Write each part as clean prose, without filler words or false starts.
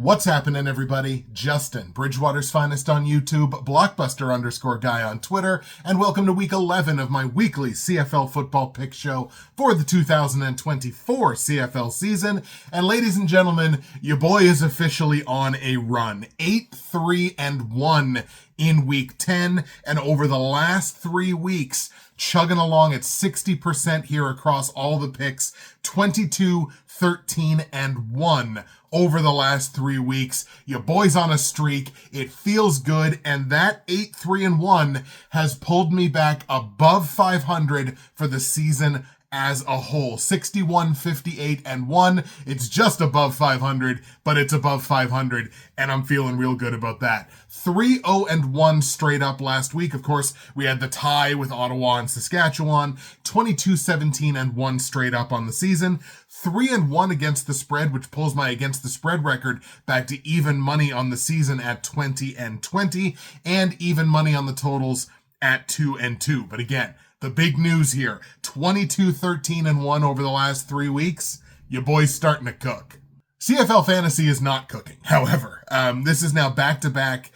What's happening, everybody? Justin, Bridgewater's finest on YouTube, Blockbuster_guy on Twitter, and welcome to week 11 of my weekly CFL football pick show for the 2024 CFL season. And ladies and gentlemen, your boy is officially on a run. 8-3-1 in week 10, and over the last 3 weeks, chugging along at 60% here across all the picks, 22-13-1 over the last 3 weeks. Your boy's on a streak. It feels good, and that 8-3-1 has pulled me back above 500 for the season as a whole. 61-58-1. It's just above 500, but it's above 500, and I'm feeling real good about that. 3-0-1 straight up last week. Of course, we had the tie with Ottawa and Saskatchewan. 22-17-1 straight up on the season. 3-1 against the spread, which pulls my against the spread record back to even money on the season at 20-20, and even money on the totals at 2-2. But again, the big news here, 22-13-1 over the last 3 weeks. Your boy's starting to cook. CFL Fantasy is not cooking. However, this is now back-to-back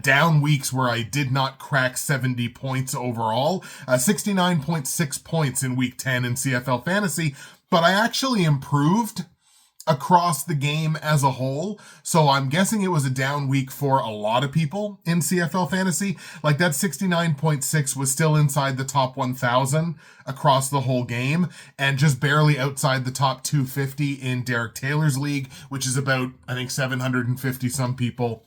down weeks where I did not crack 70 points overall. 69.6 points in week 10 in CFL Fantasy, but I actually improved across the game as a whole. So I'm guessing it was a down week for a lot of people in CFL Fantasy. Like that 69.6 was still inside the top 1,000 across the whole game and just barely outside the top 250 in Derek Taylor's league, which is about, I think, 750 some people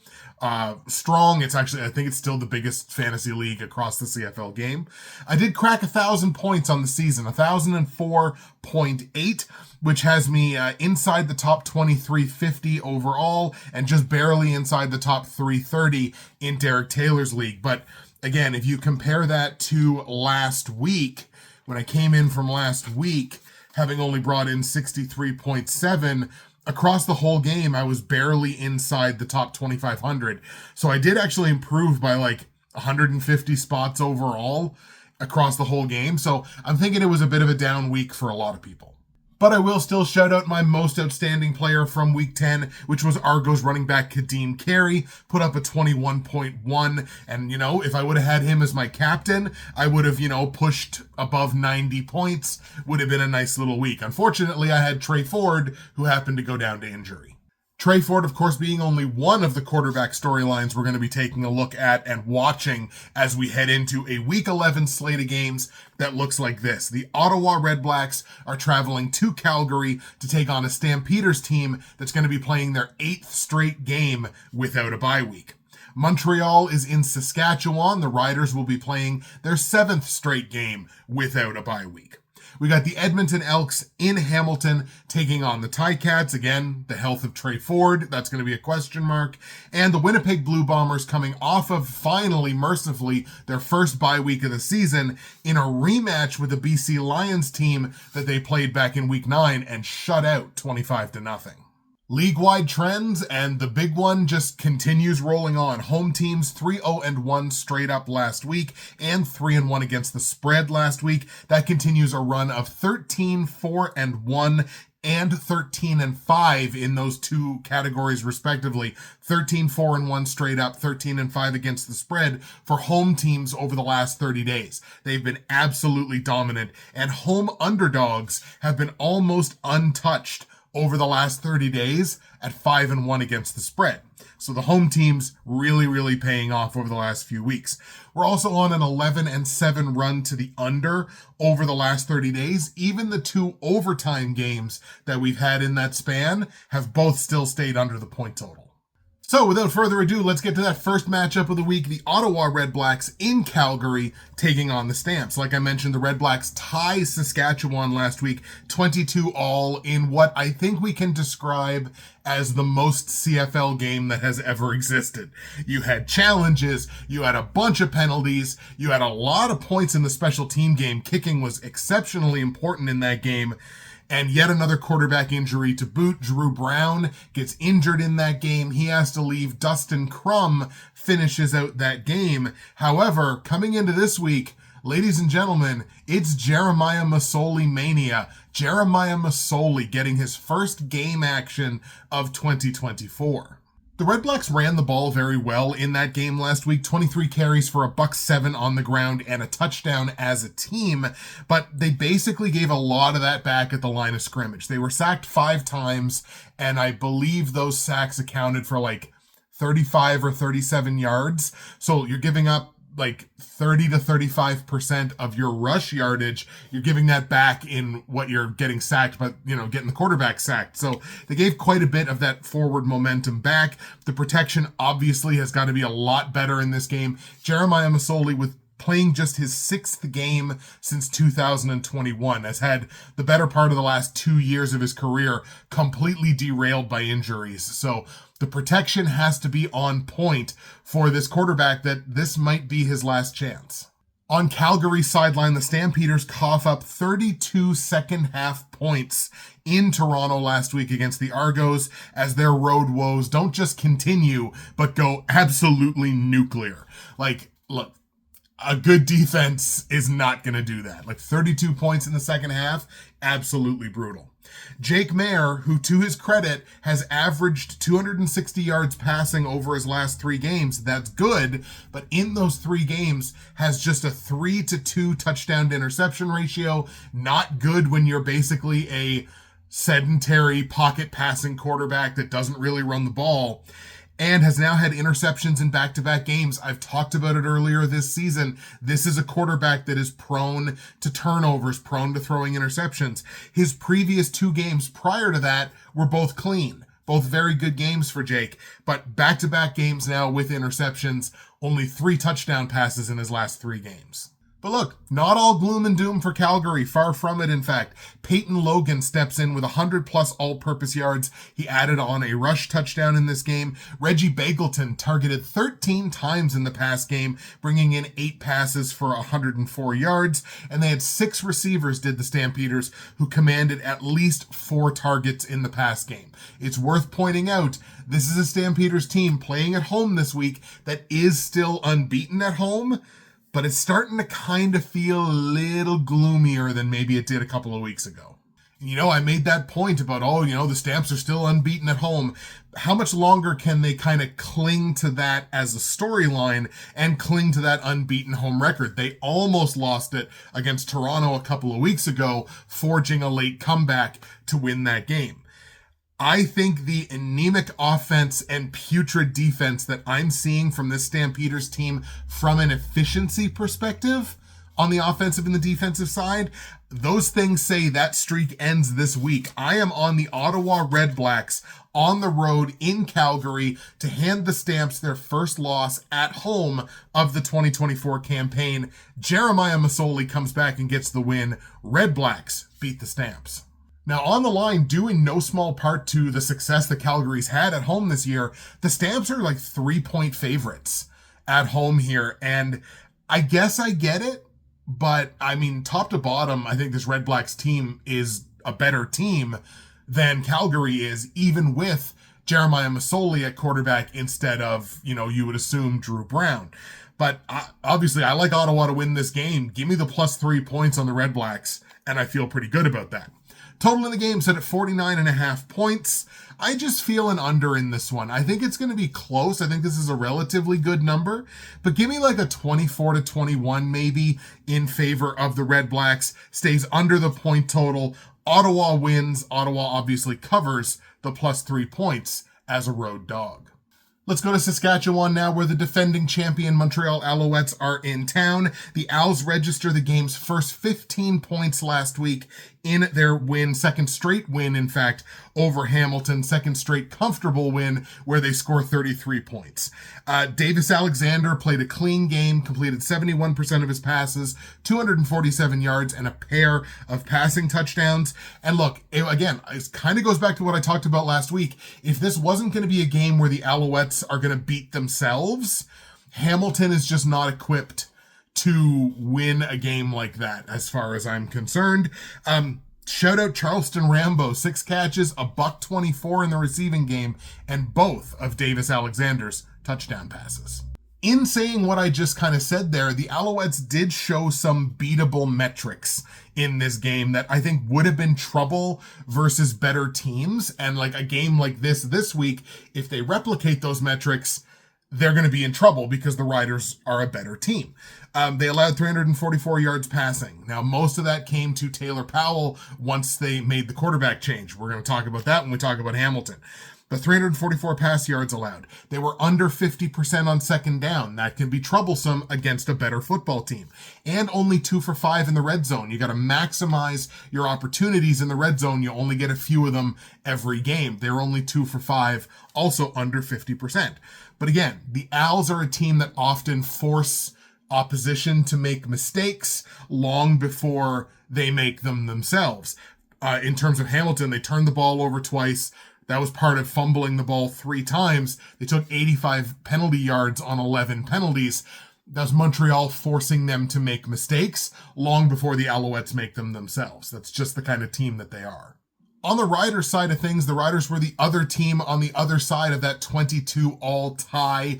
strong. It's actually, I think it's still the biggest fantasy league across the CFL game. I did crack 1,000 points on the season, 1,004.8, which has me inside the top 2350 overall and just barely inside the top 330 in Derek Taylor's league. But again, if you compare that to last week, when I came in from last week, having only brought in 63.7, across the whole game, I was barely inside the top 2,500. So I did actually improve by like 150 spots overall across the whole game. So I'm thinking it was a bit of a down week for a lot of people. But I will still shout out my most outstanding player from week 10, which was Argos running back Kadeem Carey, put up a 21.1. And, if I would have had him as my captain, I would have, pushed above 90 points. Would have been a nice little week. Unfortunately, I had Trey Ford, who happened to go down to injury. Trey Ford, of course, being only one of the quarterback storylines we're going to be taking a look at and watching as we head into a Week 11 slate of games that looks like this. The Ottawa REDBLACKS are traveling to Calgary to take on a Stampeders team that's going to be playing their 8th straight game without a bye week. Montreal is in Saskatchewan. The Riders will be playing their 7th straight game without a bye week. We got the Edmonton Elks in Hamilton taking on the Ticats. Again, the health of Trey Ford, that's going to be a question mark. And the Winnipeg Blue Bombers coming off of finally, mercifully, their first bye week of the season in a rematch with the BC Lions team that they played back in week 9 and shut out 25-0. League-wide trends, and the big one just continues rolling on. Home teams 3-0-1 straight up last week and 3-1 against the spread last week. That continues a run of 13-4-1 and 13-5 in those two categories respectively. 13-4-1 straight up, 13-5 against the spread for home teams over the last 30 days. They've been absolutely dominant, and home underdogs have been almost untouched over the last 30 days at 5-1 against the spread. So the home team's really paying off over the last few weeks. We're also on an 11-7 run to the under over the last 30 days. Even the 2 overtime games that we've had in that span have both still stayed under the point total. So without further ado, let's get to that first matchup of the week, the Ottawa REDBLACKS in Calgary taking on the Stamps. Like I mentioned, the REDBLACKS tie Saskatchewan last week, 22-all in what I think we can describe as the most CFL game that has ever existed. You had challenges, you had a bunch of penalties, you had a lot of points in the special team game. Kicking was exceptionally important in that game. And yet another quarterback injury to boot. Drew Brown gets injured in that game. He has to leave. Dustin Crum finishes out that game. However, coming into this week, ladies and gentlemen, it's Jeremiah Masoli mania. Jeremiah Masoli getting his first game action of 2024. The Red Blacks ran the ball very well in that game last week, 23 carries for $107 on the ground and a touchdown as a team, but they basically gave a lot of that back at the line of scrimmage. They were sacked 5 times, and I believe those sacks accounted for like 35 or 37 yards. So you're giving up like 30 to 35% of your rush yardage. You're giving that back in what you're getting sacked, but getting the quarterback sacked. So they gave quite a bit of that forward momentum back. The protection obviously has got to be a lot better in this game. Jeremiah Masoli, with playing just his 6th game since 2021, has had the better part of the last 2 years of his career completely derailed by injuries. So the protection has to be on point for this quarterback, that this might be his last chance. On Calgary's sideline, the Stampeders cough up 32 second-half points in Toronto last week against the Argos, as their road woes don't just continue, but go absolutely nuclear. Like, look, a good defense is not going to do that. Like 32 points in the second half, absolutely brutal. Jake Maier, who to his credit has averaged 260 yards passing over his last 3 games, that's good, but in those 3 games has just a 3-to-2 touchdown to interception ratio. Not good when you're basically a sedentary pocket passing quarterback that doesn't really run the ball, and has now had interceptions in back-to-back games. I've talked about it earlier this season. This is a quarterback that is prone to turnovers, prone to throwing interceptions. His previous 2 games prior to that were both clean, both very good games for Jake, but back-to-back games now with interceptions, only 3 touchdown passes in his last 3 games. But look, not all gloom and doom for Calgary. Far from it, in fact. Peyton Logan steps in with 100-plus all-purpose yards. He added on a rush touchdown in this game. Reggie Bagleton targeted 13 times in the pass game, bringing in 8 passes for 104 yards. And they had 6 receivers, did the Stampeders, who commanded at least 4 targets in the pass game. It's worth pointing out, this is a Stampeders team playing at home this week that is still unbeaten at home, but it's starting to kind of feel a little gloomier than maybe it did a couple of weeks ago. I made that point about, the Stamps are still unbeaten at home. How much longer can they kind of cling to that as a storyline and cling to that unbeaten home record? They almost lost it against Toronto a couple of weeks ago, forging a late comeback to win that game. I think the anemic offense and putrid defense that I'm seeing from this Stampeders team from an efficiency perspective on the offensive and the defensive side, those things say that streak ends this week. I am on the Ottawa REDBLACKS on the road in Calgary to hand the Stamps their first loss at home of the 2024 campaign. Jeremiah Masoli comes back and gets the win. REDBLACKS beat the Stamps. Now, on the line, due in no small part to the success that Calgary's had at home this year, the Stamps are like 3-point favorites at home here. And I guess I get it, but I mean, top to bottom, I think this REDBLACKS team is a better team than Calgary is, even with Jeremiah Masoli at quarterback instead of, you would assume Drew Brown. But obviously, I like Ottawa to win this game. Give me the +3 points on the REDBLACKS, and I feel pretty good about that. Total in the game set at 49.5 points. I just feel an under in this one. I think it's going to be close. I think this is a relatively good number, but give me like a 24-21 maybe in favor of the REDBLACKS. Stays under the point total. Ottawa wins. Ottawa obviously covers the +3 points as a road dog. Let's go to Saskatchewan now, where the defending champion Montreal Alouettes are in town. The Owls register the game's first 15 points last week in their win, second straight win, in fact, over Hamilton, second straight comfortable win where they score 33 points. Davis Alexander played a clean game, completed 71% of his passes, 247 yards, and a pair of passing touchdowns. And look, it kind of goes back to what I talked about last week. If this wasn't going to be a game where the Alouettes are going to beat themselves, Hamilton is just not equipped to win a game like that, as far as I'm concerned. Shout out Charleston Rambo, 6 catches, $124 in the receiving game, and both of Davis Alexander's touchdown passes. In saying what I just kind of said there, the Alouettes did show some beatable metrics in this game that I think would have been trouble versus better teams. And like a game like this week, if they replicate those metrics, they're going to be in trouble because the Riders are a better team. They allowed 344 yards passing. Now, most of that came to Taylor Powell once they made the quarterback change. We're going to talk about that when we talk about Hamilton. But 344 pass yards allowed. They were under 50% on second down. That can be troublesome against a better football team. And only 2 for 5 in the red zone. You got to maximize your opportunities in the red zone. You only get a few of them every game. They were only 2 for 5, also under 50%. But again, the Owls are a team that often force opposition to make mistakes long before they make them themselves. In terms of Hamilton, they turned the ball over twice. That was part of fumbling the ball 3 times. They took 85 penalty yards on 11 penalties. That's Montreal forcing them to make mistakes long before the Alouettes make them themselves. That's just the kind of team that they are. On the Riders side of things, the Riders were the other team on the other side of that 22-all tie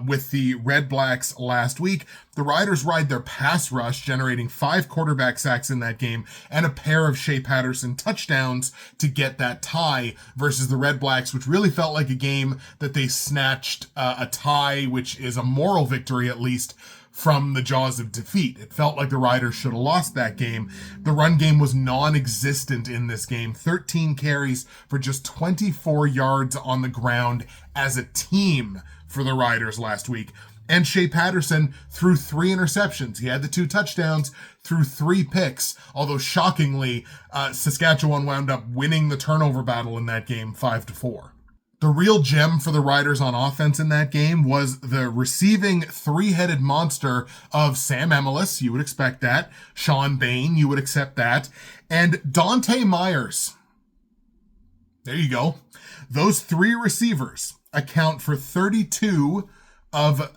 with the REDBLACKS last week. The Riders ride their pass rush, generating 5 quarterback sacks in that game and a pair of Shea Patterson touchdowns to get that tie versus the REDBLACKS, which really felt like a game that they snatched a tie, which is a moral victory at least, from the jaws of defeat. It felt like the Riders should have lost that game. The run game was non-existent in this game. 13 carries for just 24 yards on the ground as a team for the Riders last week. And Shea Patterson threw 3 interceptions. He had the 2 touchdowns, threw 3 picks. Although shockingly, Saskatchewan wound up winning the turnover battle in that game 5-4. The real gem for the Riders on offense in that game was the receiving 3-headed monster of Sam Emilus. You would expect that. Sean Bain, you would accept that. And Dante Myers. There you go. Those 3 receivers account for 32 of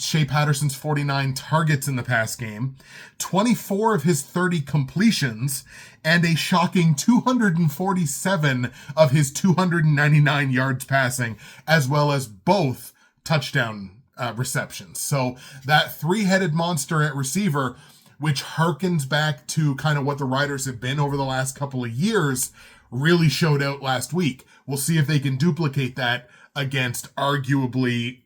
Shea Patterson's 49 targets in the past game, 24 of his 30 completions, and a shocking 247 of his 299 yards passing, as well as both touchdown receptions. So that 3-headed monster at receiver, which harkens back to kind of what the Riders have been over the last couple of years, really showed out last week. We'll see if they can duplicate that against arguably,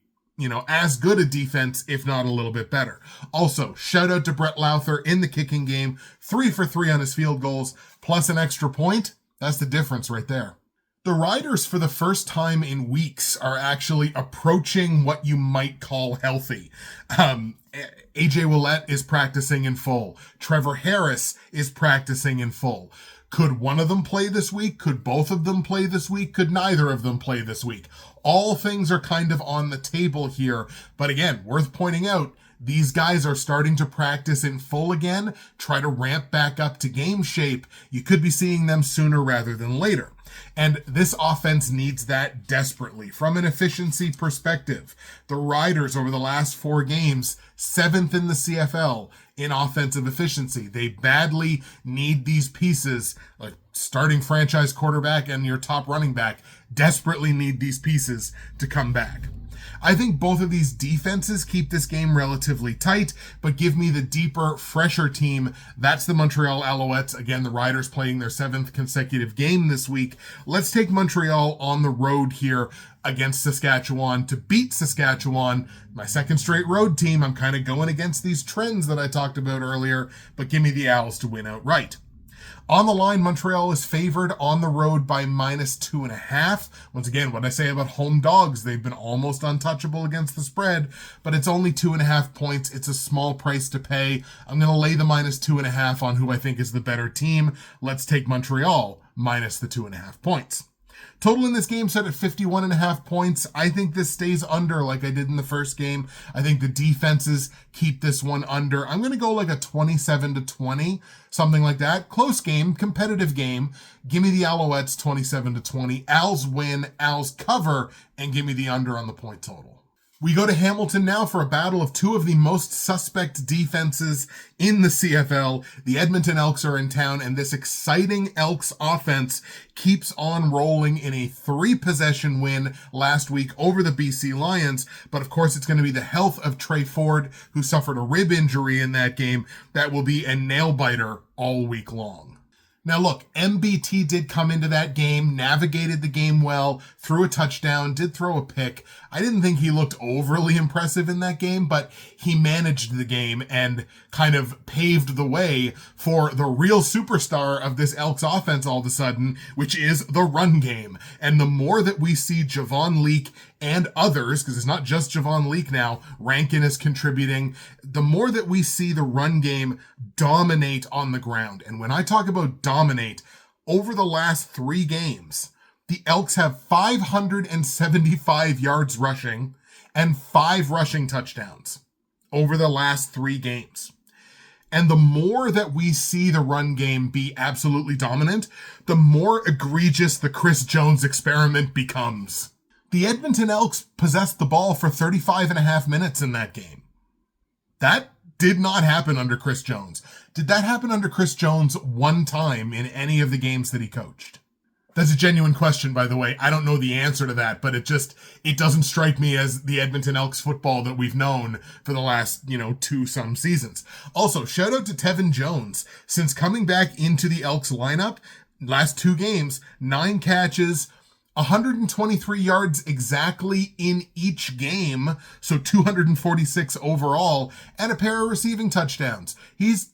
as good a defense, if not a little bit better. Also, shout out to Brett Lowther in the kicking game. 3 for 3 on his field goals, plus an extra point. That's the difference right there. The Riders, for the first time in weeks, are actually approaching what you might call healthy. AJ Ouellette is practicing in full. Trevor Harris is practicing in full. Could one of them play this week? Could both of them play this week? Could neither of them play this week? All things are kind of on the table here. But again, worth pointing out, these guys are starting to practice in full again, try to ramp back up to game shape. You could be seeing them sooner rather than later. And this offense needs that desperately. From an efficiency perspective, the Riders over the last 4 games, 7th in the CFL in offensive efficiency. They badly need these pieces, like starting franchise quarterback and your top running back, desperately need these pieces to come back. I think both of these defenses keep this game relatively tight, but give me the deeper, fresher team. That's the Montreal Alouettes. Again, the Riders playing their 7th consecutive game this week. Let's take Montreal on the road here against Saskatchewan to beat Saskatchewan. My 2nd straight road team. I'm kind of going against these trends that I talked about earlier, but give me the Owls to win outright. On the line, Montreal is favored on the road by -2.5. Once again, what I say about home dogs, they've been almost untouchable against the spread, but it's only 2.5 points. It's a small price to pay. I'm going to lay the -2.5 on who I think is the better team. Let's take Montreal minus the 2.5 points. Total in this game set at 51.5 points. I think this stays under like I did in the first game. I think the defenses keep this one under. I'm going to go like a 27-20, something like that. Close game, competitive game. Give me the Alouettes 27-20. Owls win, Owls cover, and give me the under on the point total. We go to Hamilton now for a battle of two of the most suspect defenses in the CFL. The Edmonton Elks are in town, and this exciting Elks offense keeps on rolling in a 3-possession win last week over the BC Lions. But of course, it's going to be the health of Trey Ford, who suffered a rib injury in that game, that will be a nail-biter all week long. Now look, MBT did come into that game, navigated the game well, threw a touchdown, did throw a pick. I didn't think he looked overly impressive in that game, but he managed the game and kind of paved the way for the real superstar of this Elks offense all of a sudden, which is the run game. And the more that we see Javon Leake and others, because it's not just Javon Leake now, Rankin is contributing, the more that we see the run game dominate on the ground. And when I talk about dominate, over the last 3 games, the Elks have 575 yards rushing and 5 rushing touchdowns over the last 3 games. And the more that we see the run game be absolutely dominant, the more egregious the Chris Jones experiment becomes. The Edmonton Elks possessed the ball for 35.5 minutes in that game. That did not happen under Chris Jones. Did that happen under Chris Jones one time in any of the games that he coached? That's a genuine question, by the way. I don't know the answer to that, but it doesn't strike me as the Edmonton Elks football that we've known for the last, 2-some seasons. Also, shout out to Tevin Jones. Since coming back into the Elks lineup, last 2 games, 9 catches, 123 yards exactly in each game, so 246 overall, and a pair of receiving touchdowns. He's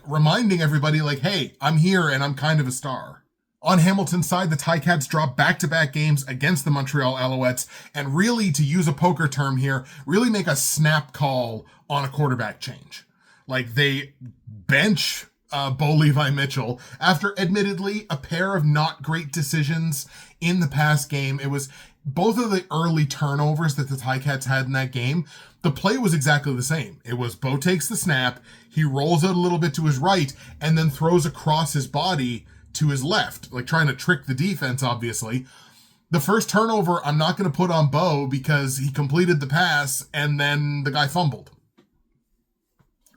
reminding everybody hey, I'm here and I'm kind of a star. On Hamilton's side, the Ticats dropped back-to-back games against the Montreal Alouettes, and really, to use a poker term here, really make a snap call on a quarterback change. They bench Bo Levi Mitchell after admittedly a pair of not great decisions in the past game. It was both of the early turnovers that the Ticats had in that game. The play was exactly the same. It was Bo takes the snap, he rolls out a little bit to his right, and then throws across his body to his left, trying to trick the defense, obviously. The first turnover, I'm not going to put on Bo because he completed the pass and then the guy fumbled.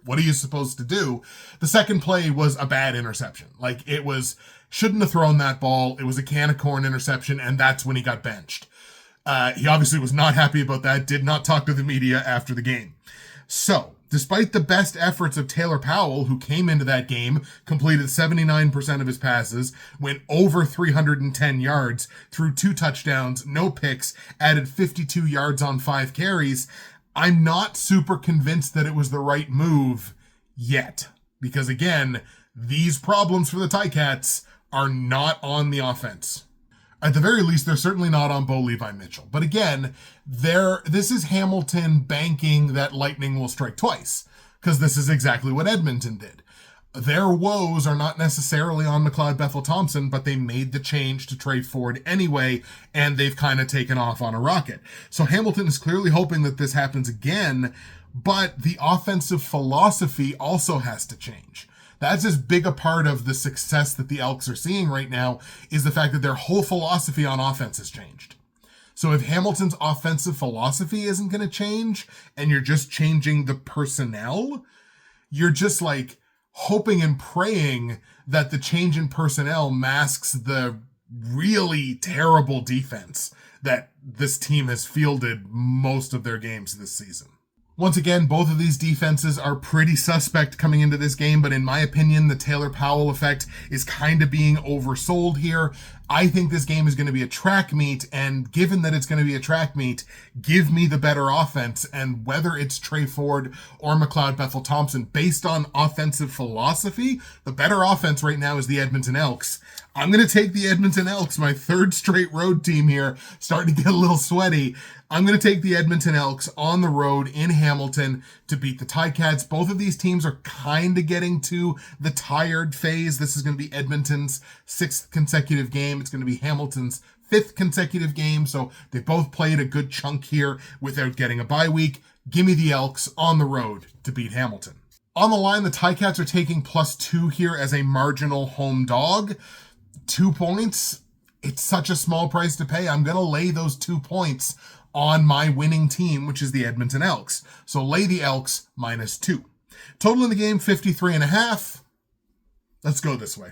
What are you supposed to do? The second play was a bad interception. Shouldn't have thrown that ball. It was a can of corn interception, and that's when he got benched. He obviously was not happy about that, did not talk to the media after the game. So, despite the best efforts of Taylor Powell, who came into that game, completed 79% of his passes, went over 310 yards, threw 2 touchdowns, no picks, added 52 yards on 5 carries, I'm not super convinced that it was the right move yet. Because again, these problems for the Ticats are not on the offense. At the very least, they're certainly not on Bo Levi Mitchell. But again, this is Hamilton banking that lightning will strike twice, because this is exactly what Edmonton did. Their woes are not necessarily on McLeod Bethel-Thompson, but they made the change to Trey Ford anyway, and they've kind of taken off on a rocket. So Hamilton is clearly hoping that this happens again, but the offensive philosophy also has to change. That's as big a part of the success that the Elks are seeing right now, is the fact that their whole philosophy on offense has changed. So if Hamilton's offensive philosophy isn't going to change, and you're just changing the personnel, you're just hoping and praying that the change in personnel masks the really terrible defense that this team has fielded most of their games this season. Once again, both of these defenses are pretty suspect coming into this game, but in my opinion, the Taylor Powell effect is kind of being oversold here. I think this game is going to be a track meet, and given that it's going to be a track meet, give me the better offense, and whether it's Trey Ford or McLeod Bethel-Thompson, based on offensive philosophy, the better offense right now is the Edmonton Elks. I'm going to take the Edmonton Elks, my 3rd straight road team here, starting to get a little sweaty. I'm going to take the Edmonton Elks on the road in Hamilton to beat the Ticats. Both of these teams are kind of getting to the tired phase. This is going to be Edmonton's 6th consecutive game. It's going to be Hamilton's 5th consecutive game. So they both played a good chunk here without getting a bye week. Give me the Elks on the road to beat Hamilton. On the line, the Ticats are taking +2 here as a marginal home dog. 2 points. It's such a small price to pay. I'm going to lay those 2 points on my winning team, which is the Edmonton Elks. So lay the Elks -2. Total in the game, 53.5. Let's go this way.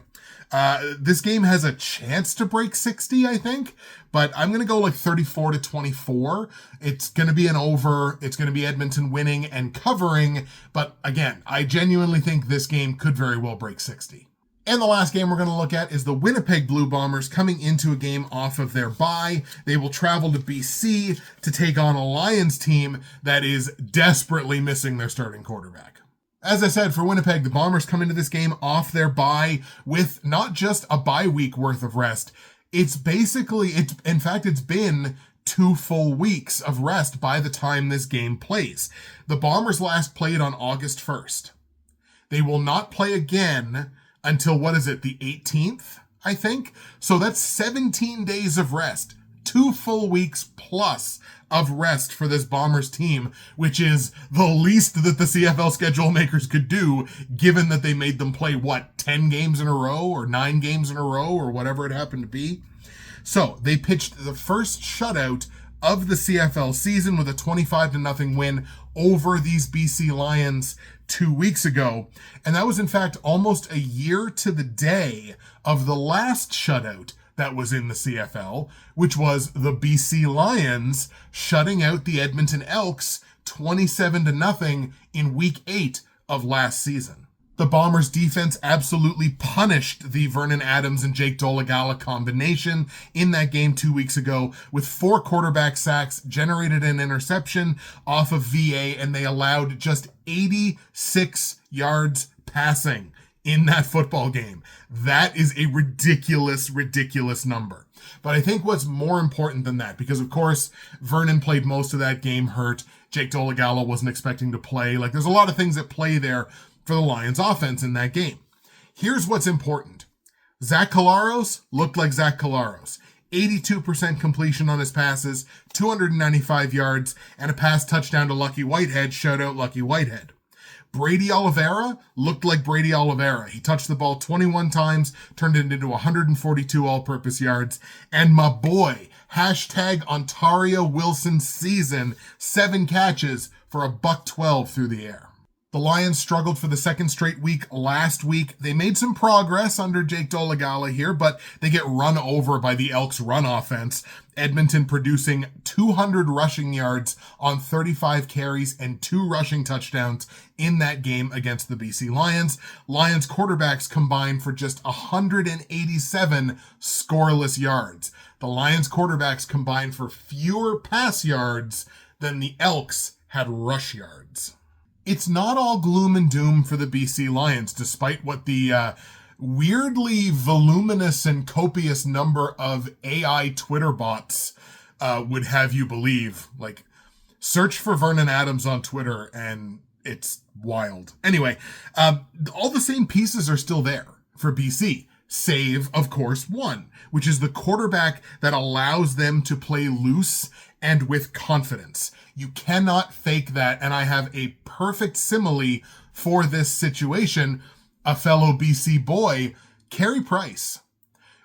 This game has a chance to break 60, I think, but I'm going to go like 34-24. It's going to be an over. It's going to be Edmonton winning and covering. But again, I genuinely think this game could very well break 60. And the last game we're going to look at is the Winnipeg Blue Bombers coming into a game off of their bye. They will travel to BC to take on a Lions team that is desperately missing their starting quarterback. As I said, for Winnipeg, the Bombers come into this game off their bye with not just a bye week worth of rest. It's been 2 full weeks of rest by the time this game plays. The Bombers last played on August 1st. They will not play again until, the 18th, I think? So that's 17 days of rest. 2 full weeks plus of rest for this Bombers team, which is the least that the CFL schedule makers could do, given that they made them play, 10 games in a row or 9 games in a row or whatever it happened to be. So they pitched the first shutout of the CFL season with a 25-0 win over these BC Lions 2 weeks ago. And that was in fact almost a year to the day of the last shutout that was in the CFL, which was the BC Lions shutting out the Edmonton Elks 27-0 in week 8 of last season. The Bombers defense absolutely punished the Vernon Adams and Jake Dolegala combination in that game 2 weeks ago with 4 quarterback sacks, generated an interception off of VA, and they allowed just 86 yards passing in that football game. That is a ridiculous, ridiculous number. But I think what's more important than that, because of course, Vernon played most of that game hurt. Jake Dolegala wasn't expecting to play. There's a lot of things at play there for the Lions offense in that game. Here's what's important. Zach Collaros looked like Zach Collaros. 82% completion on his passes, 295 yards, and a pass touchdown to Lucky Whitehead. Shout out Lucky Whitehead. Brady Oliveira looked like Brady Oliveira. He touched the ball 21 times, turned it into 142 all-purpose yards. And my boy, #Ontario Wilson season, 7 catches for $112 through the air. The Lions struggled for the second straight week last week. They made some progress under Jake Dolegala here, but they get run over by the Elks' run offense. Edmonton producing 200 rushing yards on 35 carries and 2 rushing touchdowns in that game against the BC Lions. Lions quarterbacks combined for just 187 scoreless yards. The Lions quarterbacks combined for fewer pass yards than the Elks had rush yards. It's not all gloom and doom for the BC Lions, despite what the weirdly voluminous and copious number of AI Twitter bots would have you believe. Search for Vernon Adams on Twitter and it's wild. Anyway, all the same pieces are still there for BC, save, of course, one, which is the quarterback that allows them to play loose and with confidence. You cannot fake that, and I have a perfect simile for this situation. A fellow BC boy, Carey Price.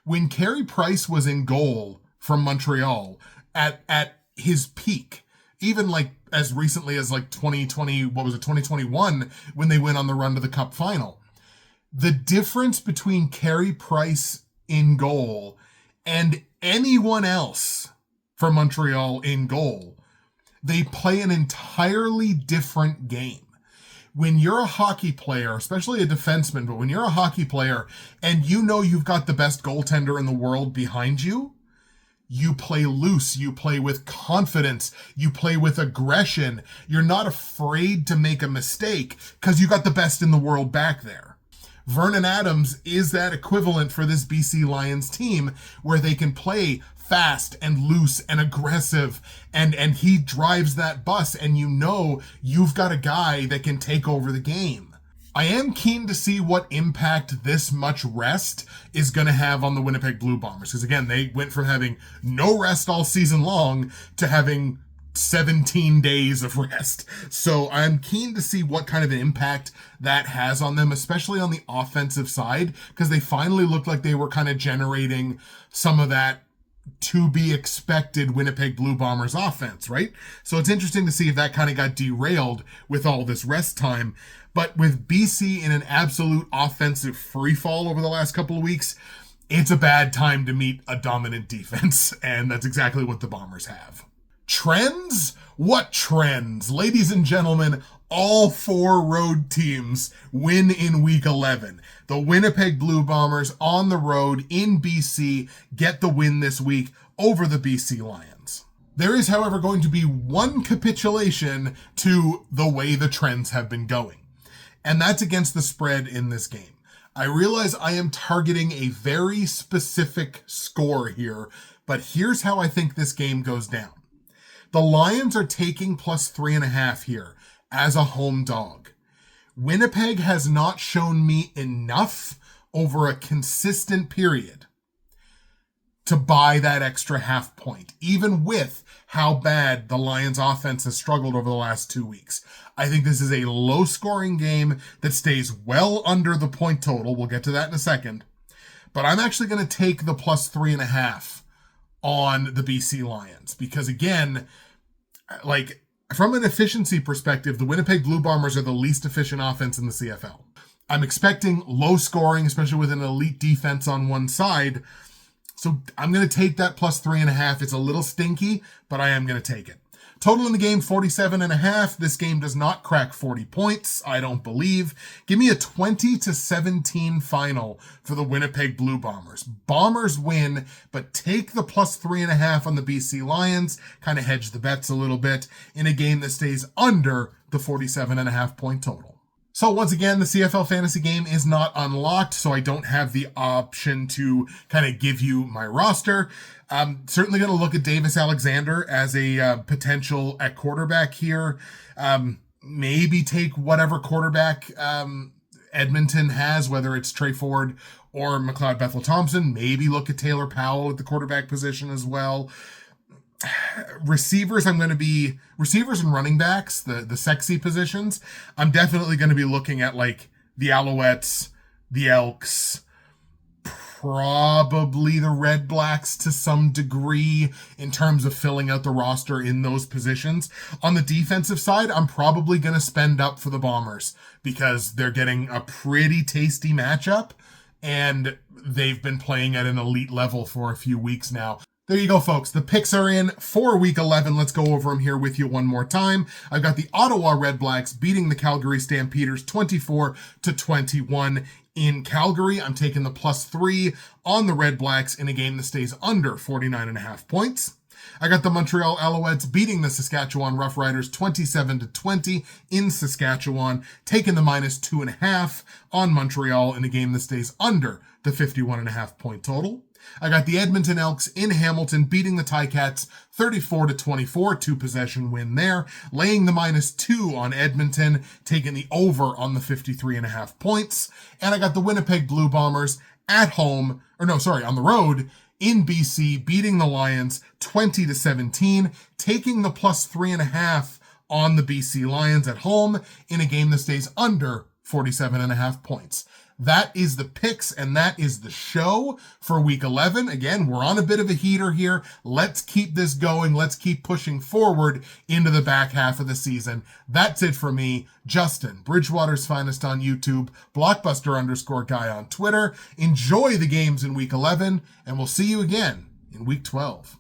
When Carey Price was in goal from Montreal at his peak, even as recently as 2021, when they went on the run to the Cup final, the difference between Carey Price in goal and anyone else from Montreal in goal, they play an entirely different game. When you're a hockey player, especially a defenseman, but when you're a hockey player and you know you've got the best goaltender in the world behind you, you play loose, you play with confidence, you play with aggression. You're not afraid to make a mistake because you got the best in the world back there. Vernon Adams is that equivalent for this BC Lions team where they can play fast and loose and aggressive, and he drives that bus, and you've got a guy that can take over the game. I am keen to see what impact this much rest is going to have on the Winnipeg Blue Bombers, because again, they went from having no rest all season long to having 17 days of rest. So I'm keen to see what kind of an impact that has on them, especially on the offensive side, because they finally looked like they were kind of generating some of that to be expected Winnipeg Blue Bombers offense, right? So it's interesting to see if that kind of got derailed with all this rest time. But with BC in an absolute offensive freefall over the last couple of weeks, it's a bad time to meet a dominant defense, and that's exactly what the Bombers have. Trends? What trends? Ladies and gentlemen, all 4 road teams win in Week 11. The Winnipeg Blue Bombers on the road in BC get the win this week over the BC Lions. There is, however, going to be one capitulation to the way the trends have been going, and that's against the spread in this game. I realize I am targeting a very specific score here, but here's how I think this game goes down. The Lions are taking +3.5 here as a home dog. Winnipeg has not shown me enough over a consistent period to buy that extra half point, even with how bad the Lions offense has struggled over the last 2 weeks. I think this is a low-scoring game that stays well under the point total. We'll get to that in a second. But I'm actually going to take the +3.5 on the BC Lions because, again, like, from an efficiency perspective, the Winnipeg Blue Bombers are the least efficient offense in the CFL. I'm expecting low scoring, especially with an elite defense on one side. So I'm going to take that +3.5. It's a little stinky, but I am going to take it. Total in the game, 47.5. This game does not crack 40 points, I don't believe. Give me a 20-17 final for the Winnipeg Blue Bombers. Bombers win, but take the +3.5 on the BC Lions, kind of hedge the bets a little bit in a game that stays under the 47.5 point total. So once again, the CFL fantasy game is not unlocked, so I don't have the option to kind of give you my roster. I'm certainly going to look at Davis Alexander as a potential at quarterback here. Maybe take whatever quarterback Edmonton has, whether it's Trey Ford or McLeod Bethel-Thompson. Maybe look at Taylor Powell at the quarterback position as well. Receivers, I'm going to be receivers and running backs, the sexy positions. I'm definitely going to be looking at like the Alouettes, the Elks, probably the REDBLACKS to some degree in terms of filling out the roster in those positions. On the defensive side, I'm probably going to spend up for the Bombers because they're getting a pretty tasty matchup and they've been playing at an elite level for a few weeks now. There you go, folks. The picks are in for Week 11. Let's go over them here with you one more time. I've got the Ottawa REDBLACKS beating the Calgary Stampeders 24-21 in Calgary. I'm taking the +3 on the REDBLACKS in a game that stays under 49.5 points. I got the Montreal Alouettes beating the Saskatchewan Roughriders 27-20 in Saskatchewan, taking the -2.5 on Montreal in a game that stays under the 51.5 point total. I got the Edmonton Elks in Hamilton beating the Ticats 34-24, 2-possession win there, laying the -2 on Edmonton, taking the over on the 53.5 points. And I got the Winnipeg Blue Bombers on the road in BC beating the Lions 20-17, taking the +3.5 on the BC Lions at home in a game that stays under 47.5 points. That is the picks, and that is the show for Week 11. Again, we're on a bit of a heater here. Let's keep this going. Let's keep pushing forward into the back half of the season. That's it for me, Justin, Bridgewater's Finest on YouTube, Blockbuster_guy on Twitter. Enjoy the games in Week 11, and we'll see you again in Week 12.